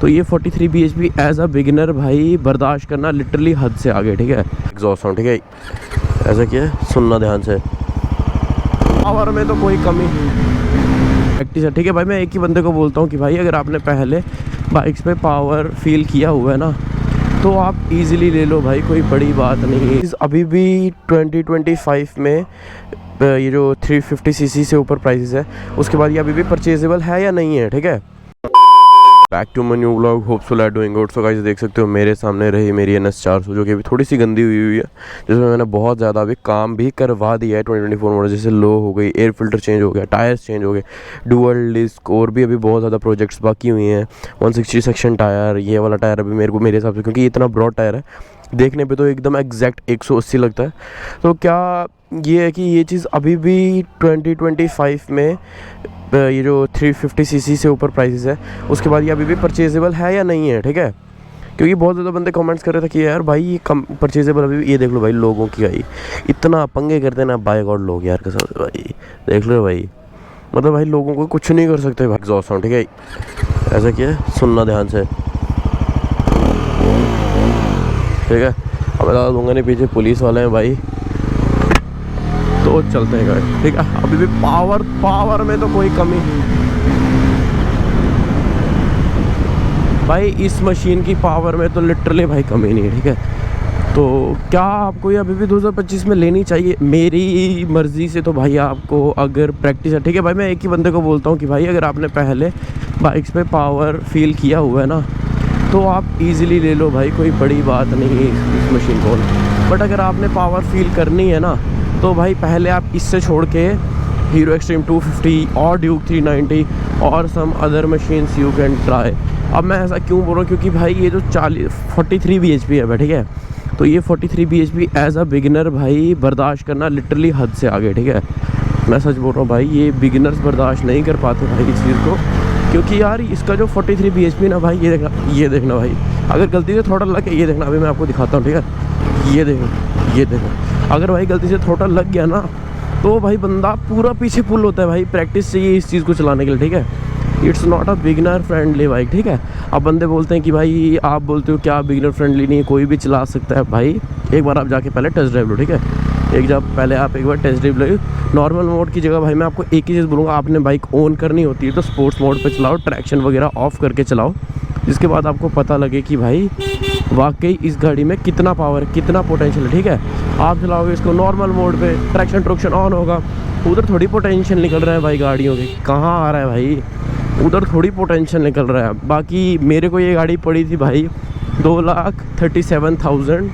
तो ये 43 bhp as a beginner भाई बर्दाश्त करना लिटरली हद से आगे, ठीक है। एग्जॉस्ट साउंड, ठीक है, ऐसा क्या है, सुनना ध्यान से। पावर में तो कोई कमी प्रैक्टिस है, ठीक है भाई। मैं एक ही बंदे को बोलता हूँ कि भाई अगर आपने पहले बाइक्स पे पावर फील किया हुआ है ना, तो आप इजीली ले लो भाई, कोई बड़ी बात नहीं है। अभी भी 2025 में ये जो 350 सीसी से ऊपर प्राइसेस है, उसके बाद ये अभी भी परचेजेबल है या नहीं है, ठीक है। Back to my new vlog, hope so like doing good. So guys देख सकते हो मेरे सामने रही मेरी NS 400 जो कि अभी थोड़ी सी गंदी हुई है, जिसमें मैंने बहुत ज़्यादा अभी काम भी करवा दिया है। 2024 मॉडल जैसे लो हो गई, एयर फिल्टर चेंज हो गया, टायर्स चेंज हो गए, डुअल डिस्क, और भी अभी बहुत ज़्यादा प्रोजेक्ट्स बाकी हुई हैं। 160 सेक्शन टायर, ये वाला टायर अभी मेरे हिसाब से, क्योंकि इतना ब्रॉड टायर है, देखने पे तो एकदम एग्जैक्ट 180 लगता है। तो क्या ये है कि ये चीज़ अभी भी 2025 में ये जो 350 सीसी से ऊपर प्राइसेस है, उसके बाद ये अभी भी परचेजेबल है या नहीं है, ठीक है। क्योंकि बहुत ज़्यादा बंदे कमेंट्स कर रहे थे कि यार भाई ये कम परचेजेबल अभी भी। ये देख लो भाई लोगों की भाई इतना पंगे करते हैं ना, बाय गॉड लोग यार कसम से भाई, देख लो भाई, मतलब भाई लोगों को कुछ नहीं कर सकते भाई। एग्जॉस्ट साउंड, ठीक है, ऐसा क्या है, सुनना ध्यान से, ठीक है। अब बता दूंगा नहीं, पीछे पुलिस वाले हैं भाई, तो चलते हैं गाड़ी, ठीक है। अभी भी पावर में तो कोई कमी भाई, इस मशीन की पावर में तो लिटरली भाई कमी नहीं है, ठीक है। तो क्या आपको ये अभी भी 2025 में लेनी चाहिए? मेरी मर्ज़ी से तो भाई आपको अगर प्रैक्टिस है, ठीक है भाई। मैं एक ही बंदे को बोलता हूँ कि भाई अगर आपने पहले बाइक्स पे पावर फील किया हुआ है ना, तो आप इजीली ले लो भाई, कोई बड़ी बात नहीं है इस मशीन को। बट अगर आपने पावर फील करनी है ना, तो भाई पहले आप इससे छोड़ के हीरो एक्सट्रीम 250 और ड्यूक 390 और some other machines you can try. अब मैं ऐसा क्यों बोल रहा हूँ, क्योंकि भाई ये जो 43 bhp है, ठीक है। तो ये 43 bhp एज अ बिगिनर भाई बर्दाश्त करना लिटरली हद से आगे, ठीक है। मैं सच बोल रहा हूँ भाई, ये बिगिनर्स बर्दाश्त नहीं कर पाते भाई इस चीज़ को, क्योंकि यार इसका जो 43 bhp ना भाई, ये देखना भाई, अगर गलती से थोड़ा लग, ये देखना, अभी मैं आपको दिखाता हूँ, ठीक है। ये देखो, अगर भाई गलती से थोड़ा लग गया ना, तो भाई बंदा पूरा पीछे पुल होता है भाई। प्रैक्टिस चाहिए इस चीज़ को चलाने के लिए, ठीक है। It's not a beginner friendly bike, ठीक है। अब बंदे बोलते हैं कि भाई आप बोलते हो क्या बिगिनर फ्रेंडली नहीं है, कोई भी चला सकता है भाई। एक बार आप जाके पहले टेस्ट ड्राइव लो, ठीक है। एक बार टेस्ट ड्राइव लो। नॉर्मल मोड की जगह भाई मैं आपको एक ही चीज़ बोलूँगा, आपने बाइक ऑन करनी होती है तो स्पोर्ट्स मोड पे चलाओ, ट्रैक्शन वगैरह ऑफ करके चलाओ, जिसके बाद आपको पता लगे कि भाई वाकई इस गाड़ी में कितना पावर, कितना पोटेंशियल है, ठीक है। आप चलाओगे इसको नॉर्मल मोड पे, ट्रैक्शन ऑन होगा, उधर थोड़ी पोटेंशियल निकल रहा है भाई गाड़ियों के, कहाँ आ रहा है भाई, उधर थोड़ी पोटेंशियल निकल रहा है। बाकी मेरे को ये गाड़ी पड़ी थी भाई 2,37,000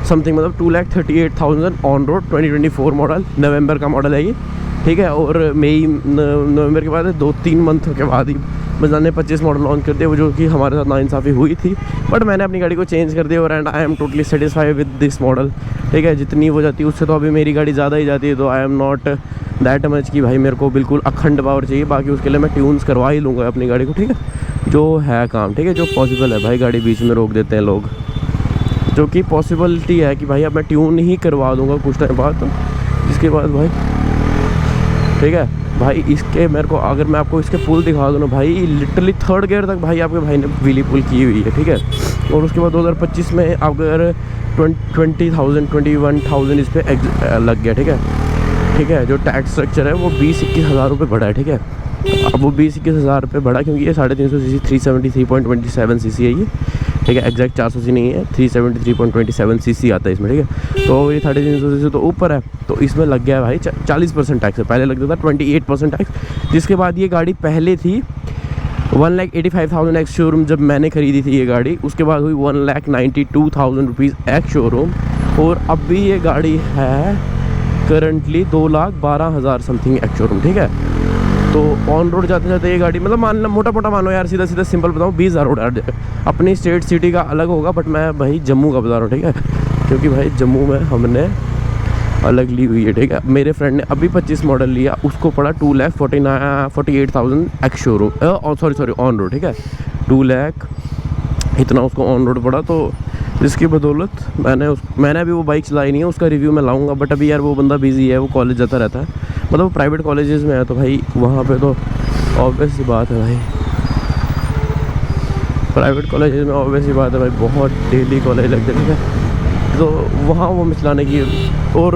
समथिंग, मतलब 2,38,000 ऑन रोड। 2024 मॉडल, नवंबर का मॉडल है ये, ठीक है। और नवंबर के बाद 2-3 मंथ के बाद ही बजाज ने 25 मॉडल लॉन्च कर दिया, वो जो कि हमारे साथ नाइंसाफ़ी हुई थी। बट मैंने अपनी गाड़ी को चेंज कर दिया और and I am totally satisfied with this model, ठीक है। जितनी वो जाती है उससे तो अभी मेरी गाड़ी ज़्यादा ही जाती है, तो I am not that much कि भाई मेरे को बिल्कुल अखंड पावर चाहिए। बाकी उसके लिए मैं ट्यून्स करवा ही लूँगा अपनी गाड़ी को, ठीक है, जो है काम, ठीक है, जो पॉसिबल है। भाई गाड़ी बीच में रोक देते हैं लोग, जो कि पॉसिबिलिटी है कि भाई अब मैं ट्यून ही करवा दूँगा कुछ टाइम बाद, तो जिसके बाद भाई, ठीक है भाई, इसके मेरे को अगर मैं आपको इसके पुल दिखा दूँ ना भाई, लिटरली 3rd गियर तक भाई आपके भाई ने व्हीली पुल की हुई है, ठीक है। और उसके बाद 2025 में अगर 21,000 इस पर लग गया, ठीक है। जो टैक्स स्ट्रक्चर है वो 20-21 हज़ार रुपये बढ़ा है, ठीक है। अब वो 20-21 हज़ार रुपये बढ़ा क्योंकि ये 350 सीसी 373.27 सीसी है ये, ठीक है। एग्जैक्ट 400 सी नहीं है, 373.27 सीसी आता है इसमें, ठीक है। तो ये 350 सीसी तो ऊपर है, तो इसमें लग गया है भाई 40% टैक्स है। पहले लगता था 28% टैक्स, जिसके बाद ये गाड़ी पहले थी 1,85,000 एक्स शोरूम जब मैंने खरीदी थी ये गाड़ी, उसके बाद हुई 1,92,000 रुपीज़ एक्स शोरूम, और अब भी ये गाड़ी है करंटली 2,12,000 समथिंग एक्स शोरूम, ठीक है। तो ऑन रोड जाते जाते ये गाड़ी, मतलब मान लो मोटा मानो यार, सीधा सिंपल बताऊँ 20,000 रोड आ जाए। अपनी स्टेट सिटी का अलग होगा, बट मैं भाई जम्मू का बता रहा हूँ, ठीक है, क्योंकि भाई जम्मू में हमने अलग ली हुई है, ठीक है। मेरे फ्रेंड ने अभी 25 मॉडल लिया, उसको पड़ा 2,48,000 ex showroom, sorry on road, ठीक है। 2 लाख इतना उसको ऑन रोड पड़ा, तो जिसकी बदौलत मैंने अभी वो बाइक चलाई नहीं है, उसका रिव्यू मैं लाऊंगा। बट अभी यार वो बंदा बिजी है, वो कॉलेज जाता रहता है, मतलब वो प्राइवेट कॉलेजेस में है, तो भाई वहाँ पे तो ऑब्वियस सी बात है भाई, प्राइवेट कॉलेज में ऑब्वियसली बात है भाई, बहुत डेली कॉलेज लगते हैं, ठीक है, तो वहाँ वो मिलाने की। और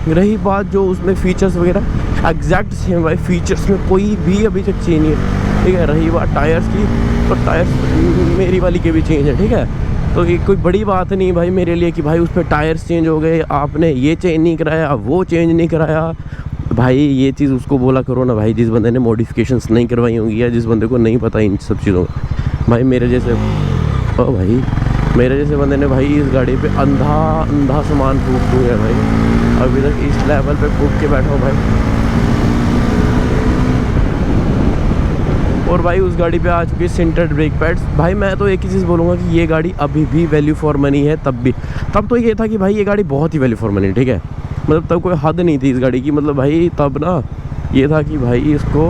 रही बात जो उसमें फ़ीचर्स वगैरह एग्जैक्ट सेम भाई, फ़ीचर्स में कोई भी अभी तक चेंज नहीं है, ठीक है। रही बात टायर्स की, तो टायर्स मेरी वाली के भी चेंज है, ठीक है। तो ये कोई बड़ी बात नहीं भाई मेरे लिए कि भाई उस पर टायर्स चेंज हो गए, आपने ये चेंज नहीं कराया, वो चेंज नहीं कराया। भाई ये चीज़ उसको बोला करो ना भाई, जिस बंदे ने मॉडिफिकेशंस नहीं करवाई होंगी या जिस बंदे को नहीं पता इन सब चीज़ों का। भाई मेरे जैसे मेरे जैसे बंदे ने भाई इस गाड़ी पे अंधा सामान फूक दिया है भाई, अभी तक इस लेवल पे फूक के बैठा हूँ भाई। और भाई उस गाड़ी पे आ चुकी है सिंटर्ड ब्रेक पैड्स। भाई मैं तो एक ही चीज़ बोलूँगा कि ये गाड़ी अभी भी वैल्यू फॉर मनी है। तब तो ये था कि भाई ये गाड़ी बहुत ही वैल्यू फॉर मनी, ठीक है, मतलब तब कोई हद नहीं थी इस गाड़ी की। मतलब भाई तब ना ये था कि भाई इसको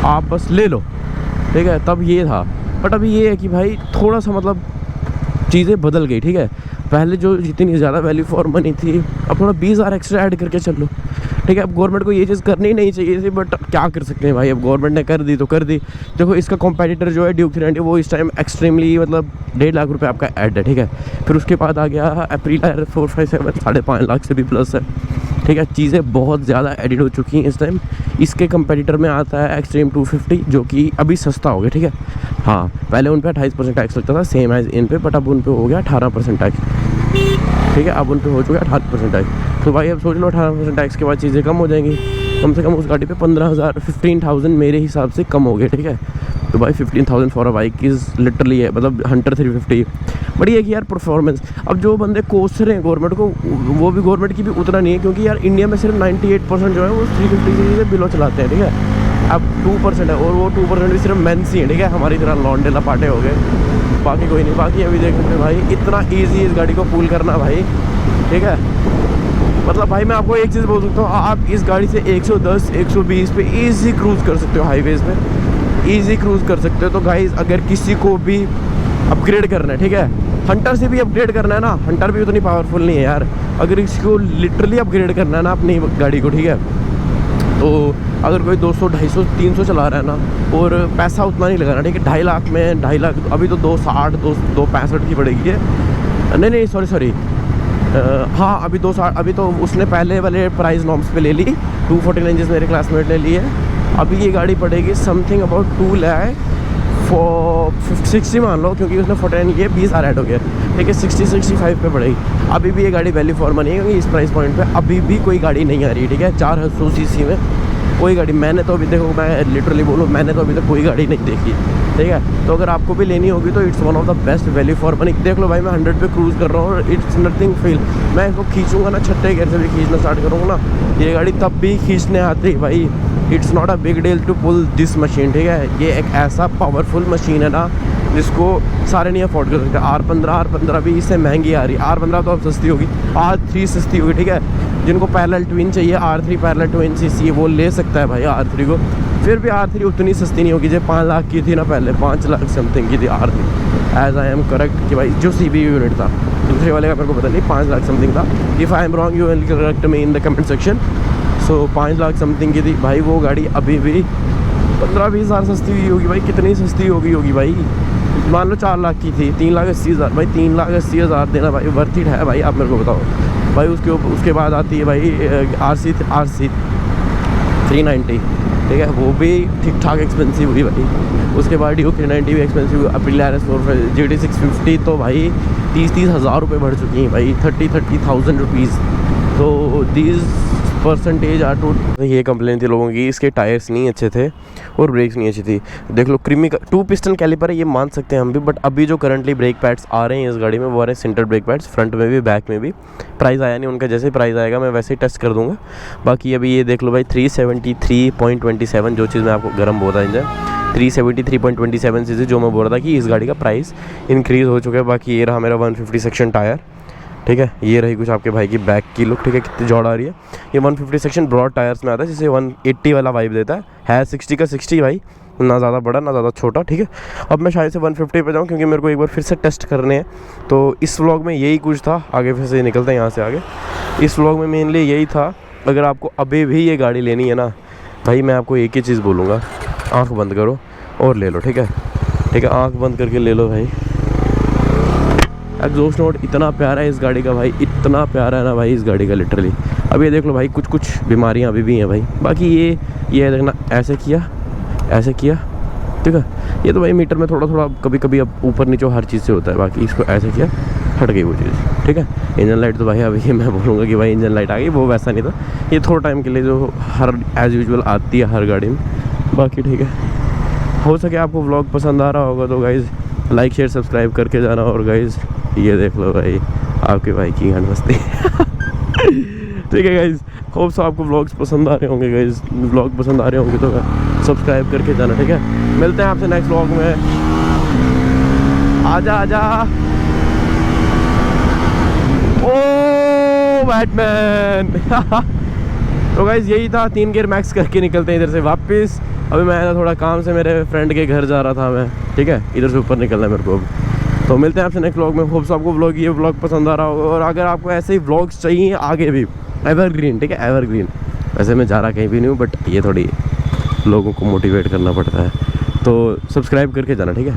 आप बस ले लो, ठीक है, तब ये था। बट अभी ये है कि भाई थोड़ा सा मतलब चीज़ें बदल गई, ठीक है। पहले जो जितनी ज़्यादा वैल्यू फॉर मनी थी, अब थोड़ा 20,000 एक्स्ट्रा ऐड करके चल लो, ठीक है। अब गवर्नमेंट को ये चीज़ करनी नहीं चाहिए थी, बट क्या कर सकते हैं भाई, अब गवर्नमेंट ने कर दी तो कर दी। देखो इसका कॉम्पिटिटर जो है ड्यूक 390, वो इस टाइम एक्सट्रीमली मतलब 1.5 लाख रुपये आपका ऐड है, ठीक है। फिर उसके बाद आ गया अप्रीला 457, 5.5 लाख से भी प्लस है, ठीक है। चीज़ें बहुत ज़्यादा एडिट हो चुकी हैं इस टाइम। इसके कंपेटिटर में आता है एक्सट्रीम 250, जो कि अभी सस्ता हो गया, ठीक है। हाँ, पहले उन पे 28% टैक्स लगता था, सेम एज इन पे, बट अब उन पे हो गया 18% टैक्स, ठीक है। अब उन पे हो चुका है 18% टैक्स। तो भाई अब सोच लो 18% टैक्स के बाद चीज़ें कम हो जाएंगी। कम से कम उस गाड़ी पे 15,000 मेरे हिसाब से कम हो गए, ठीक है। तो भाई 15,000 for a bike is literally है, मतलब हंटर 350 बड़ी है कि यार परफॉर्मेंस। अब जो बंदे कोस रहे हैं गवर्नमेंट को, वो भी गवर्नमेंट की भी उतना नहीं है, क्योंकि यार इंडिया में सिर्फ 98% जो है वो 350 से बिलो चलाते हैं, ठीक है। अब 2% है, और वो 2% भी सिर्फ मेंस ही है, ठीक है। हमारी तरह लॉन्डे लपाटे हो गए, बाकी कोई नहीं। बाकी अभी देख सकते हैं भाई, इतना ईजी इस गाड़ी को पुल करना भाई, ठीक है। मतलब भाई मैं आपको एक चीज़ बोल सकता हूँ, आप इस गाड़ी से 110 120 पे ईजी क्रूज़ कर सकते हो, हाईवेज़ पे ईजी क्रूज़ कर सकते हो। तो गाइस अगर किसी को भी अपग्रेड करना है, ठीक है, हंटर से भी अपग्रेड करना है ना, हंटर भी उतनी पावरफुल नहीं है यार। अगर इसको लिटरली अपग्रेड करना है ना अपनी गाड़ी को, ठीक है, तो अगर कोई 200 250 300 चला रहा है ना, और पैसा उतना नहीं लगाना, ठीक है। 2.5 लाख में 2.5 लाख अभी तो 260 265 की पड़ेगी है, नहीं सॉरी हाँ अभी 260, अभी तो उसने पहले वाले प्राइस नॉर्म्स पे ले ली 249 जिस मेरे क्लासमेट ने ली है। अभी ये गाड़ी पड़ेगी समथिंग अबाउट 2 लाख 60 मान लो, क्योंकि उसने 49 किए 20,000 ऐड हो गया, ठीक है। 60-65 पे पड़ेगी। अभी भी ये गाड़ी वैल्यू फॉर मनी है, क्योंकि इस प्राइस पॉइंट पे अभी भी कोई गाड़ी नहीं आ रही है, ठीक है। 400 सीसी में कोई गाड़ी मैंने तो अभी, देखो मैं लिटरली बोलूँ, मैंने तो अभी तक कोई गाड़ी नहीं देखी, ठीक है। तो अगर आपको भी लेनी होगी तो it's one of the best value for money. देख लो भाई, मैं 100 पे क्रूज़ कर रहा हूँ और इट्स नथिंग फील। मैं इसको खींचूंगा ना, छठे गियर से भी खींचना स्टार्ट करूँगा ना, ये गाड़ी तब भी खींचने आती है भाई। It's not a big deal to pull this machine, ठीक है। ये एक ऐसा पावरफुल मशीन है ना जिसको सारे नहीं अफोर्ड कर सकते। R15 भी इससे महंगी आ रही है। R15 तो अब सस्ती होगी, R3 सस्ती होगी, ठीक है। जिनको पैरेलल ट्विन चाहिए, R3 पैरेलल ट्विन सीसी वो ले सकता है भाई R3 को। फिर भी R3 उतनी सस्ती नहीं होगी, जो 5 लाख की थी ना पहले, 5 लाख समथिंग की थी R3 as I am correct, कि भाई जो CPU यूनिट था। दूसरे वाले का मेरे को पता नहीं, 5 लाख समथिंग था। If I am wrong you will correct me in the comment section. So 5 lakh something की थी भाई वो गाड़ी। अभी भी 15-20 हज़ार सस्ती हुई होगी भाई। कितनी सस्ती होगी भाई, मान लो 4 लाख की थी, 3,80,000 भाई। 3,80,000 देना भाई वर्थ इट है भाई, आप मेरे को बताओ भाई। उसके बाद आती है भाई RC 390, ठीक है, वो भी ठीक ठाक एक्सपेंसिव हुई भाई। उसके बाद ड्यूक 390 भी एक्सपेंसिव हुई। अप्रीला RS4 GT 650 तो भाई 30 हज़ार रुपये बढ़ चुकी हैं भाई, 30,000 रुपीज़। तो दीज परसेंटेज आर टू। ये कंप्लेन थी लोगों की, इसके टायर्स नहीं अच्छे थे और ब्रेक्स नहीं अच्छी थी। देख लो क्रीमी का 2 पिस्टन कैलिपर है, ये मान सकते हैं हम भी। बट अभी जो करंटली ब्रेक पैड्स आ रहे हैं इस गाड़ी में, वो आ रहे हैं सेंटर ब्रेक पैड्स, फ्रंट में भी बैक में भी। प्राइस आया नहीं उनका, जैसे प्राइस आएगा मैं वैसे ही टेस्ट कर दूंगा। बाकी अभी ये देख लो भाई 373.27, जो चीज़ मैं आपको गर्म बोल रहा इंजन 373.27 सीसी, जो मैं बोल रहा था कि इस गाड़ी का प्राइस इंक्रीज़ हो चुका है। बाकी ये रहा मेरा 150 सेक्शन टायर, ठीक है। ये रही कुछ आपके भाई की बैक की लुक, ठीक है, कितनी जौड़ आ रही है। ये 150 सेक्शन ब्रॉड टायर्स में आता है, जिसे 180 वाला वाइब देता है 60 का 60 भाई, ना ज़्यादा बड़ा ना ज़्यादा छोटा, ठीक है। अब मैं शायद से 150 पे जाऊँ, क्योंकि मेरे को एक बार फिर से टेस्ट करने हैं। तो इस व्लॉग में यही कुछ था, आगे फिर से निकलता है यहाँ से आगे। इस व्लॉग में मेनली यही था। अगर आपको अभी भी ये गाड़ी लेनी है ना भाई, मैं आपको एक ही चीज़ बोलूँगा, आँख बंद करो और ले लो, ठीक है। ठीक है, आंख बंद करके ले लो भाई। एग्जॉस्ट नोट इतना प्यारा है इस गाड़ी का भाई, इतना प्यारा है ना भाई इस गाड़ी का लिटरली। अब ये देख लो भाई, कुछ कुछ बीमारियां अभी भी हैं भाई, बाकी ये देखना, ऐसे किया ठीक है। ये तो भाई मीटर में थोड़ा थोड़ा कभी कभी अब ऊपर नीचे हर चीज़ से होता है, बाकी इसको ऐसे किया, हट गई वो चीज़, ठीक है। इंजन लाइट तो भाई अभी मैं बोलूँगा कि भाई इंजन लाइट आ गई, वो वैसा नहीं था, ये थोड़ा टाइम के लिए जो हर एज़ यूजुअल आती है हर गाड़ी में, बाकी ठीक है। हो सके आपको व्लॉग पसंद आ रहा होगा तो गाइज़ लाइक शेयर सब्सक्राइब करके जाना। और गाइज़ ये देख लो भाई आपके भाई की गान मस्ती ठीक है गाइज़, होप सो आपको व्लॉग्स पसंद आ रहे होंगे गाइज़, व्लॉग पसंद आ रहे होंगे तो सब्सक्राइब करके जाना, ठीक है। मिलते हैं आपसे नेक्स्ट व्लॉग में। आजा ओ बैटमैन तो गाइज़ यही था, 3 गियर मैक्स करके निकलते हैं इधर से वापस। अभी मैं थोड़ा काम से मेरे फ्रेंड के घर जा रहा था मैं, ठीक है, इधर से ऊपर निकलना है मेरे को अब। तो मिलते हैं आपसे नेक्स्ट व्लॉग में। होप सो आपको ये व्लॉग पसंद आ रहा होगा, और अगर आपको ऐसे ही व्लॉग्स चाहिए आगे भी एवरग्रीन, ठीक है, एवरग्रीन। वैसे मैं जा रहा कहीं भी नहीं हूँ, बट ये थोड़ी लोगों को मोटिवेट करना पड़ता है, तो सब्सक्राइब करके जाना, ठीक है।